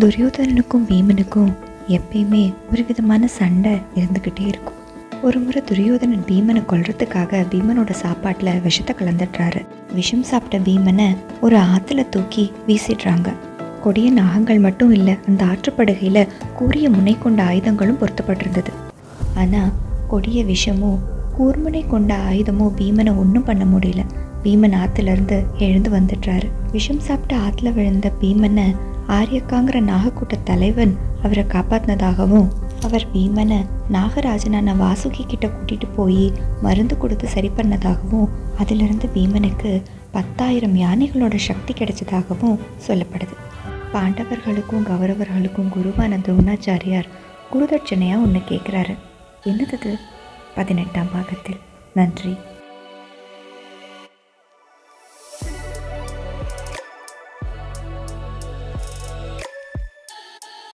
துரியோதனனுக்கும் பீமனுக்கும் எப்பயுமே ஒரு விதமான சண்டை இருந்துக்கிட்டே இருக்கும். ஒரு முறை துரியோதனன் பீமனை கொல்றதுக்காக பீமனோட சாப்பாட்டில் விஷத்தை கலந்துடுறாரு. விஷம் சாப்பிட்ட பீமனை ஒரு ஆற்றுல தூக்கி வீசிடுறாங்க. கொடிய நாகங்கள் மட்டும் இல்லை, அந்த ஆற்றுப்படுகையில் கூரிய முனை கொண்ட ஆயுதங்களும் பொருத்தப்பட்டிருந்தது. ஆனால் கொடிய விஷமும் கூர்முனை கொண்ட ஆயுதமும் பீமனை ஒன்றும் பண்ண முடியல. பீமன் ஆற்றுலேருந்து எழுந்து வந்துடுறாரு. விஷம் சாப்பிட்ட ஆற்றுல விழுந்த பீமனை ஆரியக்காங்கிற நாகக்கூட்ட தலைவன் அவரை காப்பாற்றினதாகவும், அவர் பீமனை நாகராஜனான வாசுகி கிட்ட கூட்டிகிட்டு போய் மருந்து கொடுத்து சரி பண்ணதாகவும், அதிலிருந்து பீமனுக்கு 10,000 யானைகளோட சக்தி கிடைச்சதாகவும் சொல்லப்படுது. பாண்டவர்களுக்கும் கௌரவர்களுக்கும் குருவான துரோணாச்சாரியார் குருதட்சணையாக ஒன்று கேட்குறாரு. என்னது? 18ஆம் பாகத்தில். நன்றி.